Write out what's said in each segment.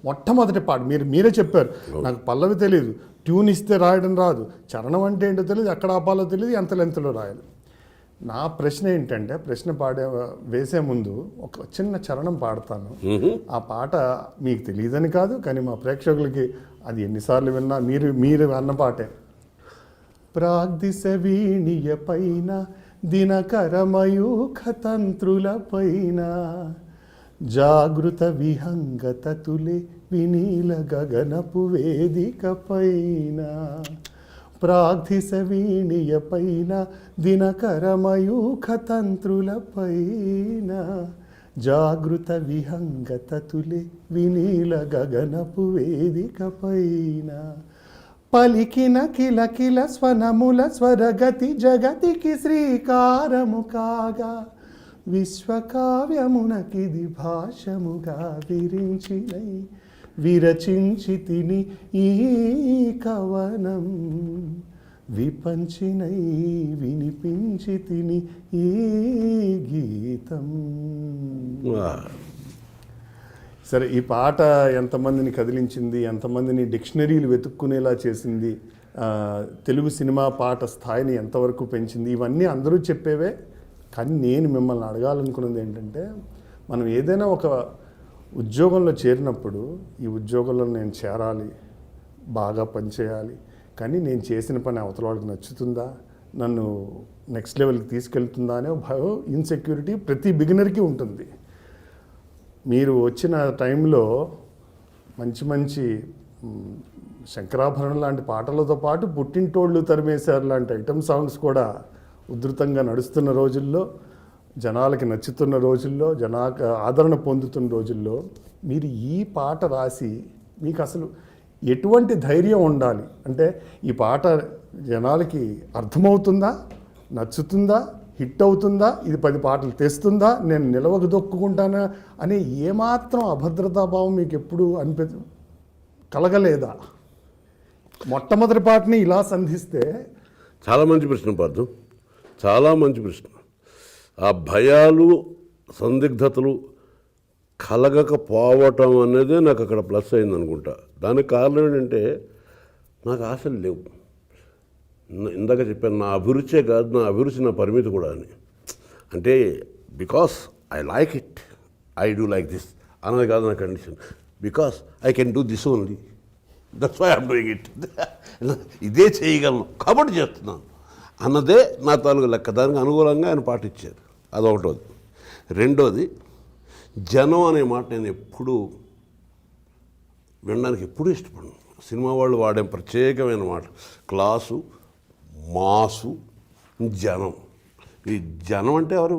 మొట్టమొదటి పాట మీరే చెప్పారు, నాకు పల్లవి తెలియదు, ట్యూన్ ఇస్తే రాయడం రాదు, చరణం అంటే ఏంటో తెలియదు, ఎక్కడ ఆపాలో తెలియదు, ఎంత లెంత్లో రాయాలి. నా ప్రశ్న ఏంటంటే, ప్రశ్న వేసే ముందు ఒక చిన్న చరణం పాడతాను. ఆ పాట మీకు తెలియదని కాదు, కానీ మా ప్రేక్షకులకి అది ఎన్నిసార్లు విన్నా మీరు అన్న పాటే. ప్రాగ్దిశ వీణియ పైన దినకరమయూఖ తంత్రుల పైన జాగృత విహంగతతులే వినీల గగనపు వేదిక పైన ప్రాగ్దిశ వీణియ పైన దినకరమయూఖ తంత్రుల పైన జాగృత విహంగతతులే వినీల గగనపు వేదిక పైన పలికిన కిలకిల స్వనముల స్వరగతి జగతికి శ్రీకారము కాగా విశ్వకావ్యమునకిది భాషముగా విరచించి తిని ఈ కవనం విపంచినై వినిపించి తిని ఈ గీతం. సరే, ఈ పాట ఎంతమందిని కదిలించింది, ఎంతమందిని డిక్షనరీలు వెతుక్కునేలా చేసింది, తెలుగు సినిమా పాట స్థాయిని ఎంతవరకు పెంచింది, ఇవన్నీ అందరూ చెప్పేవే. కానీ నేను మిమ్మల్ని అడగాలనుకున్నది ఏంటంటే, మనం ఏదైనా ఒక ఉద్యోగంలో చేరినప్పుడు ఈ ఉద్యోగంలో నేను చేరాలి, బాగా పనిచేయాలి, కానీ నేను చేసిన పని అవతల వాళ్ళకి నచ్చుతుందా, నన్ను నెక్స్ట్ లెవెల్కి తీసుకెళ్తుందా అనే భయం, ఇన్సెక్యూరిటీ ప్రతి బిగినర్కి ఉంటుంది. మీరు వచ్చిన టైంలో మంచి మంచి శంకరాభరణం లాంటి పాటలతో పాటు పుట్టింటోళ్ళు తరిమేశారు లాంటి ఐటమ్ సాంగ్స్ కూడా ఉధృతంగా నడుస్తున్న రోజుల్లో, జనాలకి నచ్చుతున్న రోజుల్లో, ఆదరణ పొందుతున్న రోజుల్లో మీరు ఈ పాట రాసి మీకు అసలు ఎటువంటి ధైర్యం ఉండాలి? అంటే ఈ పాట జనాలకి అర్థమవుతుందా, నచ్చుతుందా, హిట్ అవుతుందా, ఇది 10 పాటలు తెస్తుందా, నేను నిలవక దొక్కుకుంటానా అనే ఏమాత్రం అభద్రతాభావం మీకు ఎప్పుడు కలగలేదా? మొట్టమొదటి పాటని ఇలా సంధిస్తే. చాలా మంచి ప్రశ్న పార్థు, చాలా మంచి ప్రశ్న. ఆ భయాలు సందిగ్ధతలు కలగకపోవటం అనేదే నాకు అక్కడ ప్లస్ అయింది అనుకుంటా. దానికి కారణం ఏంటంటే, నాకు ఆశలు లేవు. ఇందాక చెప్పాను, నా అభిరుచే కాదు, నా అభిరుచి నా పరిమితి కూడా అని. అంటే because I like it, I do like this అన్నది కాదు నా condition. Because I can do this only, that's why I'm doing it. ఇదే చేయగలను కాబట్టి చేస్తున్నాను అన్నదే నా తాలూకు లెక్క. దానికి అనుకూలంగా ఆయన పాటించారు, అదొకటోది. రెండోది, జనం అనే మాట నేను ఎప్పుడూ వినడానికి ఎప్పుడూ ఇష్టపడను. సినిమా వాళ్ళు వాడే ప్రత్యేకమైన మాట క్లాసు, మాసు, జనం. ఈ జనం అంటే ఎవరు?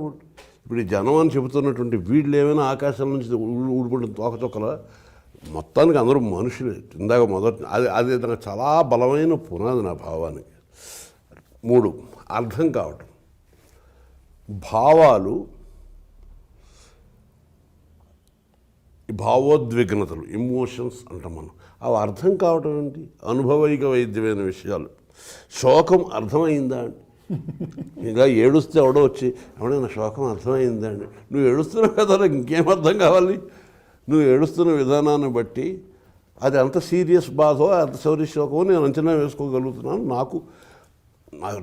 ఇప్పుడు ఈ జనం అని చెబుతున్నటువంటి వీళ్ళు ఏమైనా ఆకాశం నుంచి ఊడిపడిన తోకచొక్కల? మొత్తానికి అందరూ మనుషులే. ఇందాక అది నాకు చాలా బలమైన పునాది నా భావానికి. 3, అర్థం కావటం. భావాలు, భావోద్విగ్నతలు, ఎమోషన్స్ అంటాం మనం, అవి అర్థం కావటం ఏంటి? అనుభవైక వైద్యమైన విషయాలు. శోకం అర్థమైందా అండి? ఇంకా ఏడుస్తే ఎవడో వచ్చి ఎవడైనా శోకం అర్థమైందా అండి? నువ్వు ఏడుస్తున్నావు కదా, ఇంకేం అర్థం కావాలి? నువ్వు ఏడుస్తున్న విధానాన్ని బట్టి అది అంత సీరియస్ బాధో, అంత సీరియస్ శోకమో నేను అంచనా వేసుకోగలుగుతున్నాను. నాకు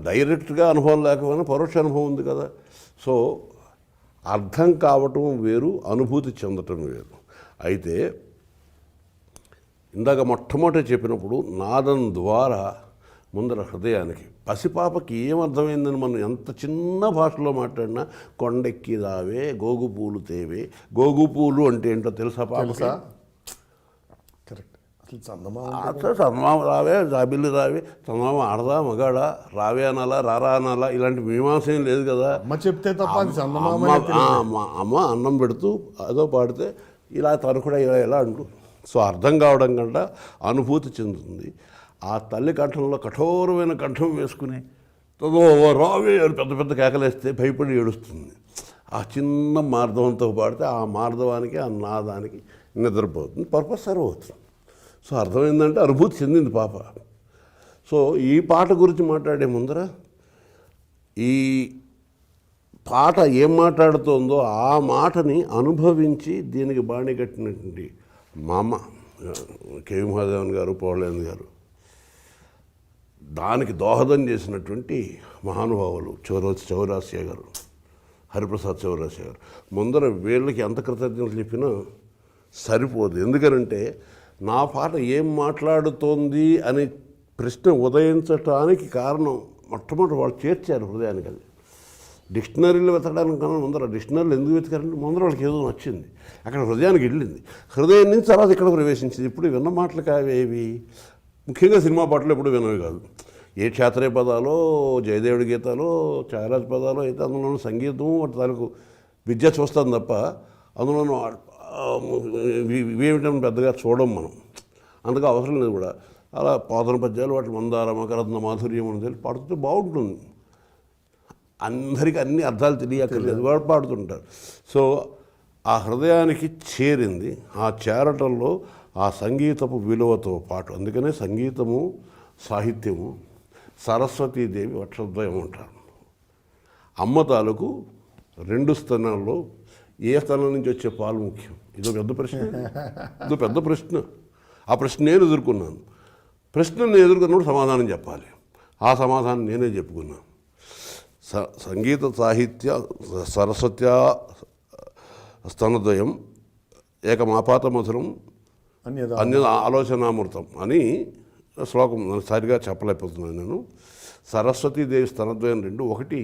డైరెక్ట్గా అనుభవం లేకపోయినా పరోక్ష అనుభవం ఉంది కదా. సో అర్థం కావటం వేరు, అనుభూతి చెందటం వేరు. అయితే ఇందాక మొట్టమొదటి చెప్పినప్పుడు నాదం ద్వారా ముందర హృదయానికి, పసిపాపకి ఏమర్థమైందని మనం ఎంత చిన్న భాషలో మాట్లాడినా, కొండెక్కి రావే గోగు పూలు తేవే. గోగు పూలు అంటే ఏంటో తెలుసా పాప? చందమామ రావే, జాబిల్లి రావే, చందమామ ఆడదా మగాడా, రావే అనాలా రారా అనాలా, ఇలాంటి మీమాంస ఏం లేదు కదా. అమ్మ చెప్తే తప్ప అమ్మ అన్నం పెడుతూ అదో పాడితే ఇలా తను కూడా ఇలా అంటూ. సో అర్థం కావడం కంటే అనుభూతి చెందుతుంది. ఆ తల్లి కంఠంలో కఠోరమైన కంఠం వేసుకుని రావే అని పెద్ద పెద్ద కేకలేస్తే భయపడి ఏడుస్తుంది. ఆ చిన్న మార్ధవంతో పాడితే ఆ మార్ధవానికి, ఆ నాదానికి నిద్రపోతుంది, పర్పస్ సర్వ్ అవుతుంది. సో అర్థమైందంటే అనుభూతి చెందింది పాప. సో ఈ పాట గురించి మాట్లాడే ముందర ఈ పాట ఏం మాట్లాడుతోందో ఆ మాటని అనుభవించి దీనికి బాణి కట్టినటువంటి మా అమ్మ కేవి మహాదేవన్ గారు, పౌళేంద్ర గారు, దానికి దోహదం చేసినటువంటి మహానుభావులు చౌరాసియా గారు, హరిప్రసాద్ చౌరాసియా గారు, ముందర వీళ్ళకి ఎంత కృతజ్ఞతలు చెప్పినా సరిపోదు. ఎందుకనంటే నా పాట ఏం మాట్లాడుతోంది అని ప్రశ్న ఉదయించటానికి కారణం మొట్టమొదటి వాళ్ళు చేర్చారు హృదయానికి. అది డిక్షనరీలు వెతకడానికి కన్నా ముందర డిక్షనరీలు ఎందుకు వెతకారంటే ముందర వాళ్ళకి ఏదో నచ్చింది, అక్కడ హృదయానికి వెళ్ళింది, హృదయం నుంచి తర్వాత ఇక్కడ ప్రవేశించింది. ఇప్పుడు విన్న మాటలు కావేవి, ముఖ్యంగా సినిమా పాటలు ఎప్పుడు వినవి కాదు. ఏ క్షేత్రయ పదాలో, జయదేవుడి గీతాలో, ఛాయరాజ్ పదాలో అయితే అందులోనూ సంగీతం వాటి తాలూకు విద్య చూస్తాం తప్ప అందులోనూ ఇవేమిటని పెద్దగా చూడం మనం, అందుకు అవసరం లేదు కూడా. అలా పోతన పద్యాలు వాటి మందార మకరంద మాధుర్యం అని తెలిసి పాడుతుంటే బాగుంటుంది. అందరికీ అన్ని అర్థాలు తెలియక్కర్లేదు, వాడు పాడుతుంటారు. సో ఆ హృదయానికి చేరింది. ఆ చేరటంలో ఆ సంగీతపు విలువతో పాటు, అందుకనే సంగీతము సాహిత్యము సరస్వతీదేవి వక్షద్వయం అంటారు. అమ్మ తాలూకు 2 స్థానాల్లో ఏ స్థానం నుంచి వచ్చే పాలు ముఖ్యం? ఇదో పెద్ద ప్రశ్న. ఆ ప్రశ్న నేను ఎదుర్కొన్నాను. ప్రశ్నను ఎదుర్కొన్నప్పుడు సమాధానం చెప్పాలి. ఆ సమాధానం నేనే చెప్పుకున్నాను. సంగీత సాహిత్య సరస్వత్యా స్తనద్వయం ఏకమాపాత మధురం అన్య ఆలోచనామృతం అని శ్లోకం సరిగా చెప్పలేకపోతున్నాను నేను. సరస్వతీదేవి స్తనద్వయం 2, ఒకటి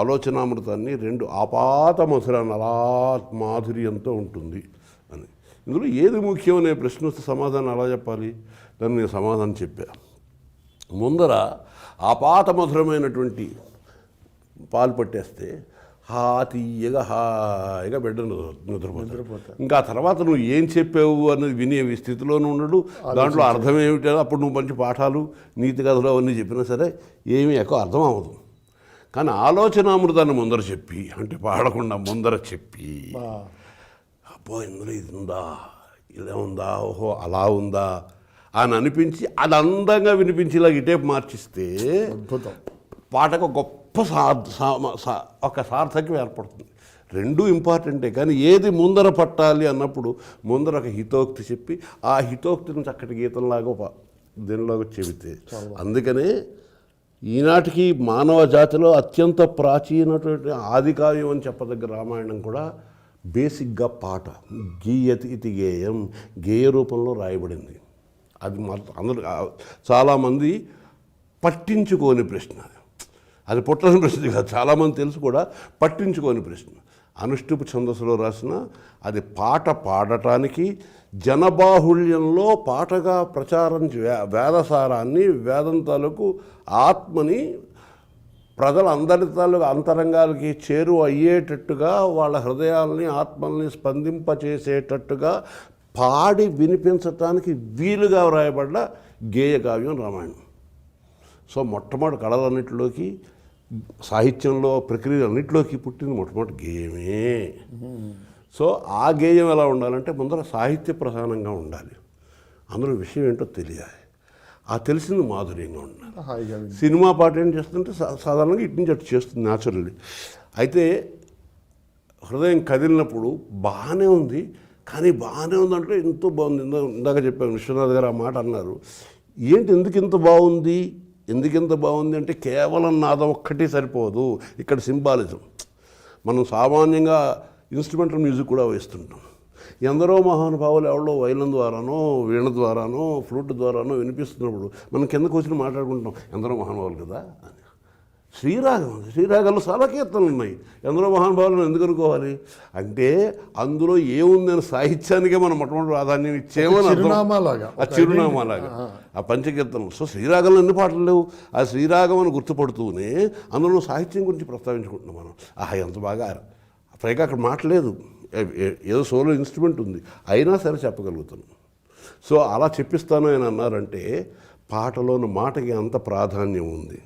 ఆలోచనామృతాన్ని, 2 ఆపాత మధురాన్ని అలా మాధుర్యంతో ఉంటుంది అని. ఇందులో ఏది ముఖ్యం అనే ప్రశ్న వస్తే సమాధానం అలా చెప్పాలి. దాన్ని నేను సమాధానం చెప్పా. ముందర ఆపాత మధురమైనటువంటి పాలు పట్టేస్తే హాయిగా బిడ్డ నిద్రపోతాడు. ఇంకా తర్వాత నువ్వు ఏం చెప్పావు అన్నది వినే స్థితిలోనూ ఉండడు. దాంట్లో అర్థం ఏమిటో అప్పుడు నువ్వు మంచి పాఠాలు, నీతి కథలు అవన్నీ చెప్పినా సరే ఏమీ ఎక్కువ అర్థం అవ్వదు. కానీ ఆలోచనామృతాన్ని ముందర చెప్పి, అంటే పాడకుండా ముందర చెప్పి, అబ్బో ఇందులో ఇది ఉందా, ఇలా ఉందా, ఓహో అలా ఉందా అని అనిపించి అది అందంగా వినిపించేలా ఇటేపు మార్చిస్తే పాటకు గొప్ప ఒక సార్థక్యం ఏర్పడుతుంది. 2 ఇంపార్టెంటే. కానీ ఏది ముందర పట్టాలి అన్నప్పుడు ముందర ఒక హితోక్తి చెప్పి ఆ హితోక్తిని చక్కటి గీతంలాగా దీనిలాగా చెబితే, అందుకనే ఈనాటికి మానవ జాతిలో అత్యంత ప్రాచీనటువంటి ఆది కావ్యం అని చెప్పదగ్గ రామాయణం కూడా బేసిక్గా పాట. గీయతి ఇది గేయం, గేయ రూపంలో రాయబడింది. అది అందరూ చాలామంది పట్టించుకోని ప్రశ్న. అది పుట్టని ప్రశ్న కాదు, చాలామంది తెలుసు కూడా, పట్టించుకోని ప్రశ్న. అనుష్టుపు ఛందస్సులో రాసిన అది పాట పాడటానికి జనబాహుళ్యంలో పాటగా ప్రచారం వేదసారాన్ని, వేదం తాలూకు ఆత్మని ప్రజలందరి తాలూకు అంతరంగాలకి చేరువ అయ్యేటట్టుగా, వాళ్ళ హృదయాల్ని ఆత్మల్ని స్పందింపచేసేటట్టుగా పాడి వినిపించటానికి వీలుగా వ్రాయబడ్డ గేయ కావ్యం రామాయణం. సో మొట్టమొదటి కళలన్నింటిలోకి, సాహిత్యంలో ప్రక్రియలన్నింటిలోకి పుట్టింది మొట్టమొదటి గేయమే. సో ఆ గేయం ఎలా ఉండాలంటే ముందర సాహిత్య ప్రధానంగా ఉండాలి, అందులో విషయం ఏంటో తెలియాలి, ఆ తెలిసింది మాధుర్యంగా ఉండాలి. సినిమా పాట ఏం చేస్తుంటే సాధారణంగా ఇటు నుంచి అటు చేస్తుంది న్యాచురల్లీ. అయితే హృదయం కదిలినప్పుడు బాగానే ఉంది, కానీ బాగానే ఉందంటే ఎంతో బాగుంది. ఇందాక చెప్పాను, విశ్వనాథ్ గారు ఆ మాట అన్నారు. ఏంటి ఎందుకు ఇంత బాగుంది అంటే కేవలం నాదం ఒక్కటి సరిపోదు, ఇక్కడ సింబాలిజం. మనం సామాన్యంగా ఇన్స్ట్రుమెంటల్ మ్యూజిక్ కూడా వేస్తుంటాం. ఎందరో మహానుభావులు ఎవరో వైలన్ ద్వారానో, వీణ ద్వారానో, ఫ్లూట్ ద్వారానో వినిపిస్తున్నప్పుడు మనం కిందకు వచ్చి మాట్లాడుకుంటాం, ఎందరో మహానుభావులు కదా అని. శ్రీరాగంలో చాలా కీర్తనలు ఉన్నాయి, ఎందరో మహానుభావులను ఎందుకు అనుకోవాలి అంటే అందులో ఏముందని సాహిత్యానికే మనం మొట్టమొదటి ప్రాధాన్యం ఇచ్చేమని ఆ చిరునామాలాగా ఆ పంచకీర్తనలు. సో శ్రీరాగంలో ఎన్ని పాటలు లేవు, ఆ శ్రీరాగం అని గుర్తుపడుతూనే అందులో సాహిత్యం గురించి ప్రస్తావించుకుంటున్నాం మనం. ఎంత బాగా, పైగా అక్కడ మాటలేదు, ఏదో సోలో ఇన్స్ట్రుమెంట్ ఉంది, అయినా సరే చెప్పగలుగుతాను. సో అలా చెప్పిస్తాను అని అన్నారంటే పాటలోని మాటకి అంత ప్రాధాన్యం ఉంది.